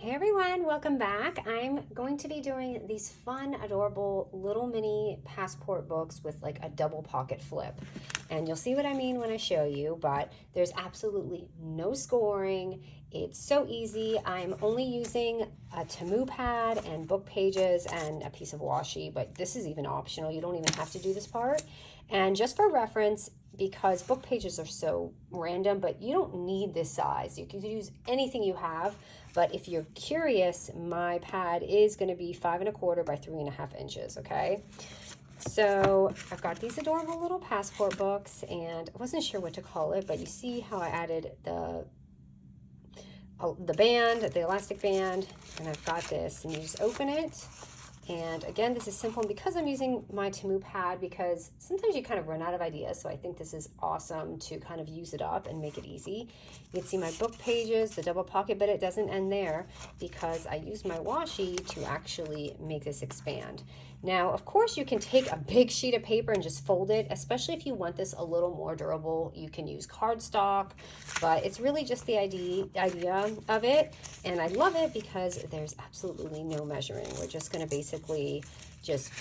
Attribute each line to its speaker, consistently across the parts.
Speaker 1: Hey everyone, welcome back. I'm going to be doing these fun, adorable little mini passport books with like a double pocket flip. And you'll see what I mean when I show you, but there's absolutely no scoring. It's so easy. I'm only using a Temu pad and book pages and a piece of washi, but this is even optional. You don't even have to do this part. And just for reference, because book pages are so random, but you don't need this size. You can use anything you have. But if you're curious, my pad is going to be 5¼ by 3½ inches, okay? So I've got these adorable little passport books, and I wasn't sure what to call it, but you see how I added the band, the elastic band, and I've got this, and you just open it. And again, this is simple, and because I'm using my Temu pad, because sometimes you kind of run out of ideas, so I think this is awesome to kind of use it up and make it easy. You can see my book pages, the double pocket, but it doesn't end there because I used my washi to actually make this expand. Now, of course, you can take a big sheet of paper and just fold it, especially if you want this a little more durable. You can use cardstock, but it's really just the idea of it. And I love it because there's absolutely no measuring. We're just going to basically just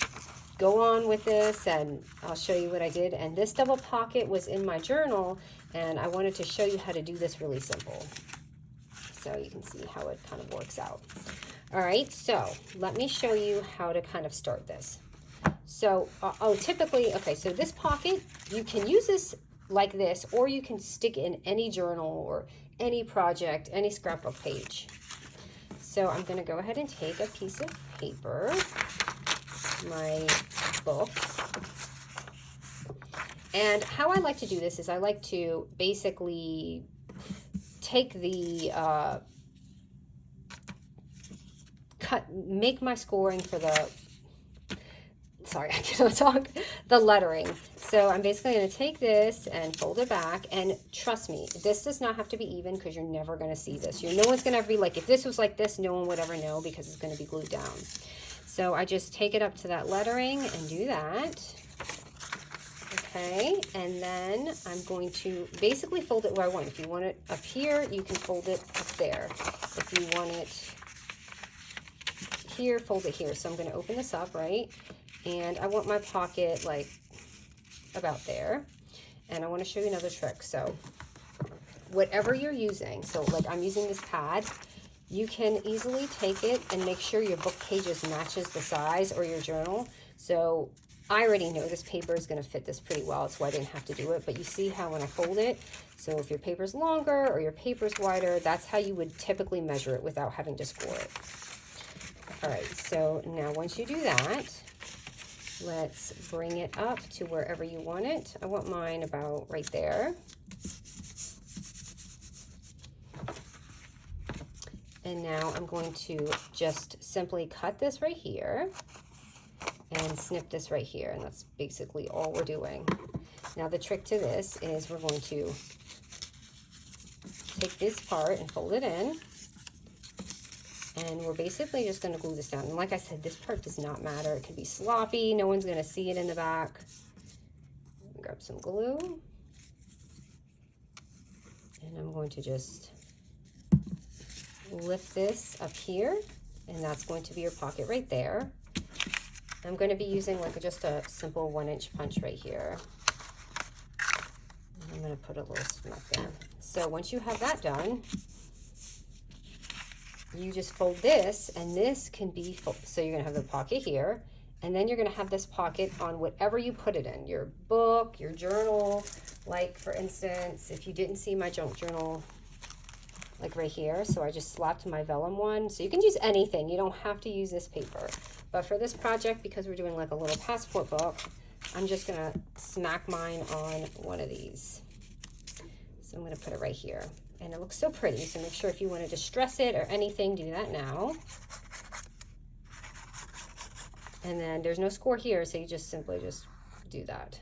Speaker 1: go on with this, and I'll show you what I did. And this double pocket was in my journal, and I wanted to show you how to do this really simple. So you can see how it kind of works out. All right, so let me show you how to kind of start this. So, typically, okay, so this pocket, you can use this like this, or you can stick in any journal or any project, any scrapbook page. So I'm going to go ahead and take a piece of paper, my book, and how I like to do this is I like to basically take the make my scoring for the, sorry, I cannot talk, the lettering. So I'm basically going to take this and fold it back, and trust me, this does not have to be even because you're never going to see this. No one's going to ever be like, if this was like this, no one would ever know because it's going to be glued down. So I just take it up to that lettering and do that. Okay, and then I'm going to basically fold it where I want. If you want it up here, you can fold it up there. If you want it here, fold it here. So I'm going to open this up, right? And I want my pocket like about there. And I want to show you another trick. So whatever you're using, so like I'm using this pad, you can easily take it and make sure your book pages matches the size, or your journal. So I already know this paper is going to fit this pretty well. That's why I didn't have to do it. But you see how when I fold it, so if your paper's longer or your paper's wider, that's how you would typically measure it without having to score it. All right, so now once you do that, let's bring it up to wherever you want it. I want mine about right there. And now I'm going to just simply cut this right here and snip this right here, and that's basically all we're doing. Now the trick to this is we're going to take this part and fold it in, and we're basically just going to glue this down. And like I said, this part does not matter. It can be sloppy. No one's going to see it in the back. Grab some glue. And I'm going to just lift this up here. And that's going to be your pocket right there. I'm going to be using like just a simple 1-inch punch right here. And I'm going to put a little snip there. So once you have that done, you just fold this, and this can be so you're going to have the pocket here, and then you're going to have this pocket on whatever you put it in, your book, your journal. Like for instance, if you didn't see my junk journal, like right here, so I just slapped my Vellum one. So you can use anything, you don't have to use this paper, but for this project, because we're doing like a little passport book, I'm just going to smack mine on one of these. So I'm going to put it right here. And it looks so pretty, so make sure if you want to distress it or anything, do that now. And then there's no score here, so you just simply just do that.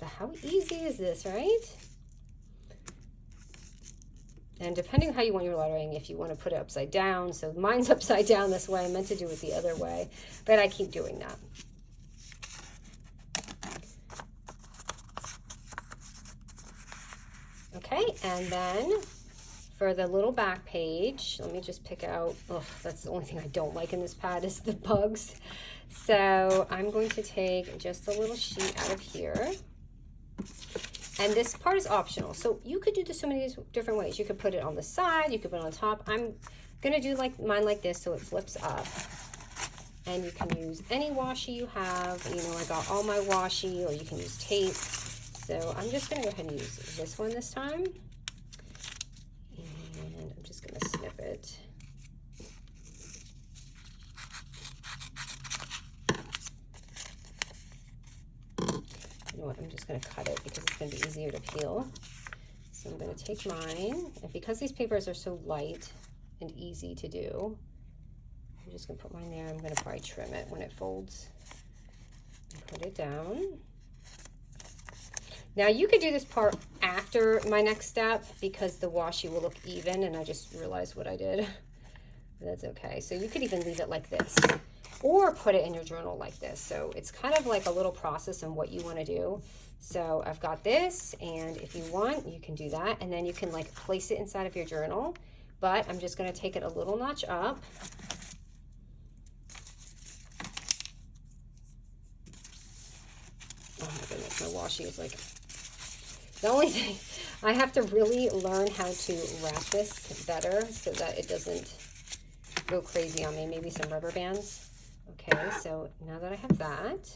Speaker 1: But how easy is this, right? And depending on how you want your lettering, if you want to put it upside down, so mine's upside down this way, I meant to do it the other way, but I keep doing that. Okay, and then for the little back page, let me just pick out, oh, that's the only thing I don't like in this pad is the bugs. So I'm going to take just a little sheet out of here. And this part is optional. So you could do this so many different ways. You could put it on the side, you could put it on top. I'm gonna do like mine like this so it flips up. And you can use any washi you have. You know, I got all my washi, or you can use tape. So I'm just gonna go ahead and use this one this time. And I'm just gonna snip it. You know what, I'm just going to cut it because it's going to be easier to peel. So I'm going to take mine, and because these papers are so light and easy to do, I'm just going to put mine there. I'm going to probably trim it when it folds and put it down. Now you could do this part after my next step because the washi will look even, and I just realized what I did. That's okay. So you could even leave it like this, or put it in your journal like this. So it's kind of like a little process on what you want to do. So I've got this, and if you want, you can do that, and then you can like place it inside of your journal. But I'm just going to take it a little notch up. Oh my goodness, my washi is like, the only thing, I have to really learn how to wrap this better so that it doesn't go crazy on me. Maybe some rubber bands. Okay, so now that I have that,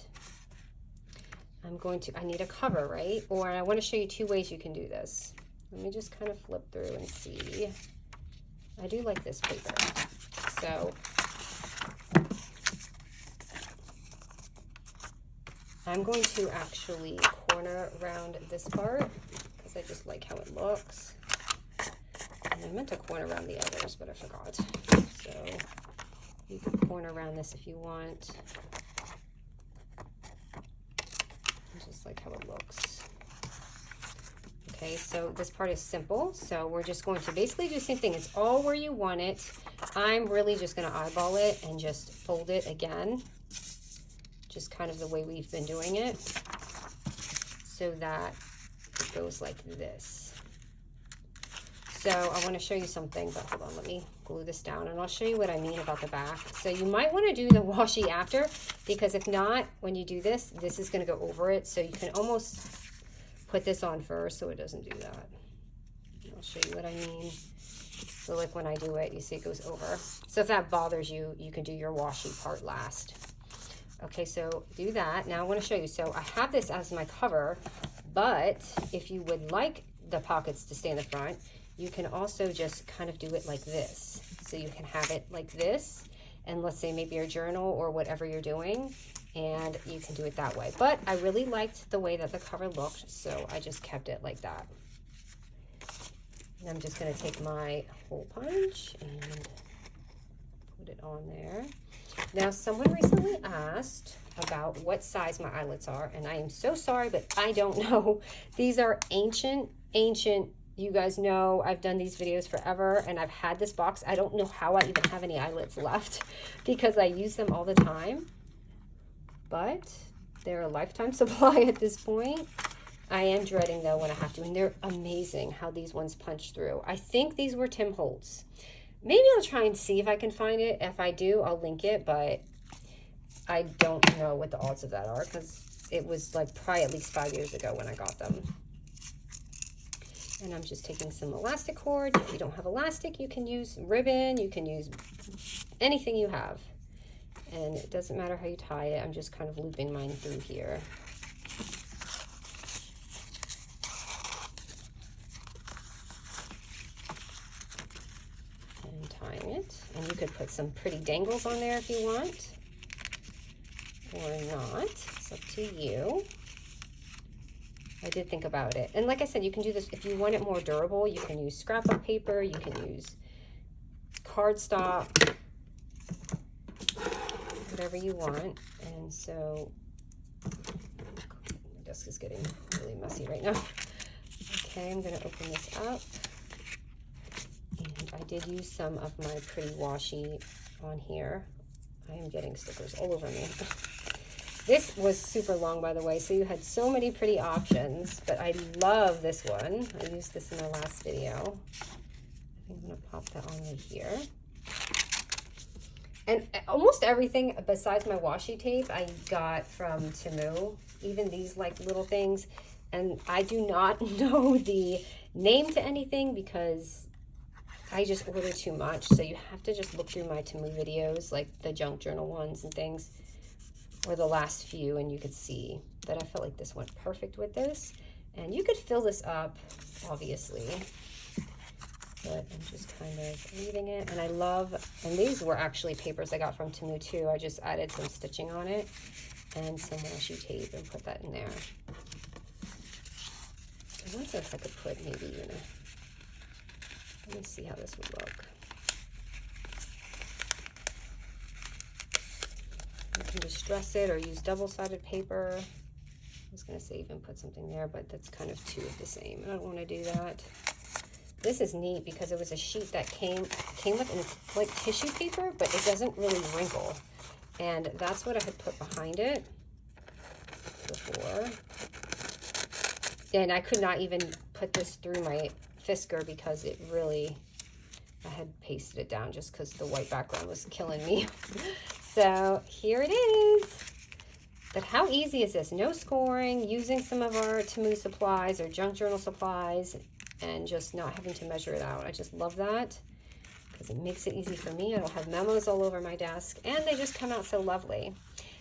Speaker 1: I need a cover, right? Or I want to show you two ways you can do this. Let me just kind of flip through and see. I do like this paper. So I'm going to actually corner around this part because I just like how it looks. And I meant to corner around the others, but I forgot. So you can corner around this if you want. I just like how it looks. Okay, so this part is simple. So we're just going to basically do the same thing. It's all where you want it. I'm really just going to eyeball it and just fold it again. Just kind of the way we've been doing it. So that it goes like this. So I want to show you something, but hold on, let me glue this down and I'll show you what I mean about the back. So you might want to do the washi after, because if not, when you do this, this is going to go over it. So you can almost put this on first so it doesn't do that. I'll show you what I mean. So like when I do it, you see it goes over. So if that bothers you, you can do your washi part last. Okay, so do that. Now I want to show you. So I have this as my cover, but if you would like the pockets to stay in the front, you can also just kind of do it like this. So you can have it like this, and let's say maybe your journal or whatever you're doing, and you can do it that way. But I really liked the way that the cover looked, so I just kept it like that. And I'm just going to take my hole punch and put it on there. Now, someone recently asked about what size my eyelets are, and I am so sorry, but I don't know. These are ancient. You guys know I've done these videos forever, and I've had this box. I don't know how I even have any eyelets left because I use them all the time, but they're a lifetime supply at this point. I am dreading, though, when I have to, and they're amazing how these ones punch through. I think these were Tim Holtz. Maybe I'll try and see if I can find it. If I do, I'll link it, but I don't know what the odds of that are because it was like probably at least 5 years ago when I got them. And I'm just taking some elastic cord. If you don't have elastic, you can use ribbon. You can use anything you have. And it doesn't matter how you tie it. I'm just kind of looping mine through here. And tying it. And you could put some pretty dangles on there if you want. Or not. It's up to you. I did think about it. And like I said, you can do this if you want it more durable. You can use scrapbook paper. You can use cardstock. Whatever you want. And so, my desk is getting really messy right now. Okay, I'm going to open this up. And I did use some of my pretty washi on here. I am getting stickers all over me. This was super long, by the way, so you had so many pretty options, but I love this one. I used this in my last video. I I'm gonna pop that on right here. And almost everything besides my washi tape I got from Temu, even these like little things. And I do not know the name to anything because I just order too much. So you have to just look through my Temu videos, like the junk journal ones and things, or the last few, and you could see that I felt like this went perfect with this. And you could fill this up, obviously, but I'm just kind of leaving it. And I love, and these were actually papers I got from Temu too. I just added some stitching on it and some washi tape and put that in there. I wonder if I could put maybe, you know, let me see how this would look. You can distress it or use double-sided paper. I was going to say even put something there, but that's kind of two of the same. I don't want to do that. This is neat because it was a sheet that came with in like tissue paper, but it doesn't really wrinkle. And that's what I had put behind it before. And I could not even put this through my Fisker because it really, I had pasted it down just because the white background was killing me. So here it is. But how easy is this? No scoring, using some of our Temu supplies or junk journal supplies, and just not having to measure it out. I just love that because it makes it easy for me. I don't have memos all over my desk, and they just come out so lovely.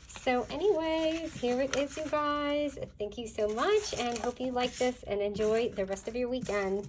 Speaker 1: So anyways, here it is, you guys. Thank you so much, and hope you like this and enjoy the rest of your weekend.